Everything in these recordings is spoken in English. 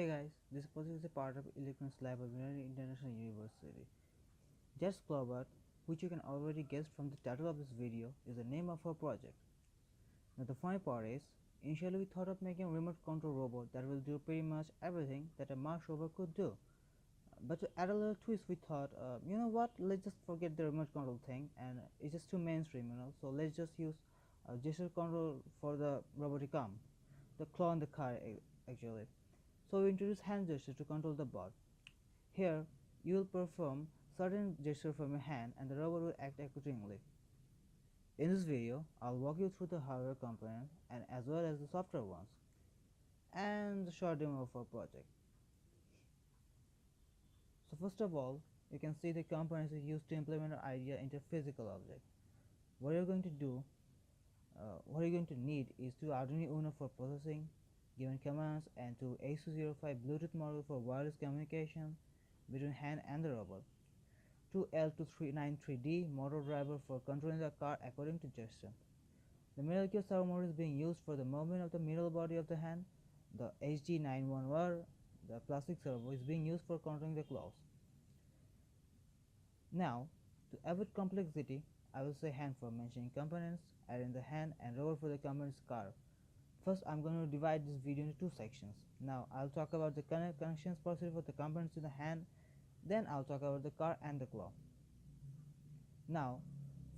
Hey guys, this project is a part of Electronics Lab of United International University. JATSS Clawbot, which you can already guess from the title of this video, is the name of our project. Now the funny part is, initially we thought of making a remote control robot that will do pretty much everything that a Mars robot could do. But to add a little twist, we thought, you know what, let's just forget the remote control thing, and it's just too mainstream, so let's just use gesture control for the robotic arm, the claw in the car actually. So we introduce hand gesture to control the bot. Here, you will perform certain gesture from your hand and the robot will act accordingly. In this video, I'll walk you through the hardware component and as well as the software ones and the short demo of our project. So first of all, you can see the components we used to implement our idea into a physical object. What you're going to do, what you're going to need is two Arduino Uno for processing given commands and two AC05 Bluetooth module for wireless communication between hand and the robot, two L2393D motor driver for controlling the car according to gesture. The middle gear servo motor is being used for the movement of the middle body of the hand. The HD91R, the plastic servo, is being used for controlling the claws. Now, to avoid complexity, I will say hand for mentioning components, adding the hand, and robot for the components car. First, I'm going to divide this video into two sections. Now, I'll talk about the connections procedure for the components in the hand, then I'll talk about the car and the claw. Now,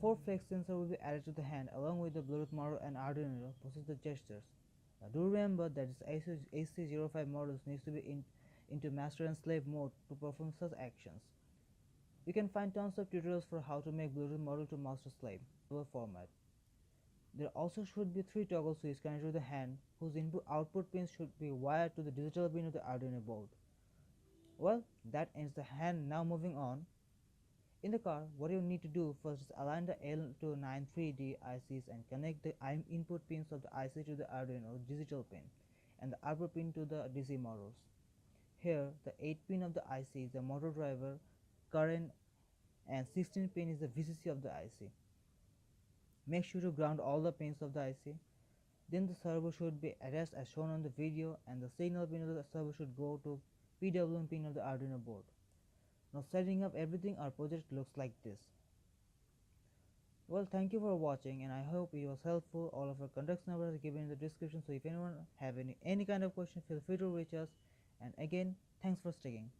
4 flex sensors will be added to the hand along with the Bluetooth module and Arduino to process the gestures. Now, do remember that this AC05 module needs to be into master and slave mode to perform such actions. You can find tons of tutorials for how to make Bluetooth module to master slave format. There also should be 3 toggle switches connected to the hand whose input-output pins should be wired to the digital pin of the Arduino board. Well, that ends the hand. Now moving on. In the car, what you need to do first is align the L293D ICs and connect the input pins of the IC to the Arduino digital pin and the output pin to the DC motors. Here, the 8 pin of the IC is the motor driver, current, and 16 pin is the VCC of the IC. Make sure to ground all the pins of the IC. Then the servo should be attached as shown on the video and the signal pin of the servo should go to PWM pin of the Arduino board. Now setting up everything, our project looks like this. Well, thank you for watching and I hope it was helpful. All of our contact numbers are given in the description, so if anyone have any kind of question, feel free to reach us. And again, thanks for sticking.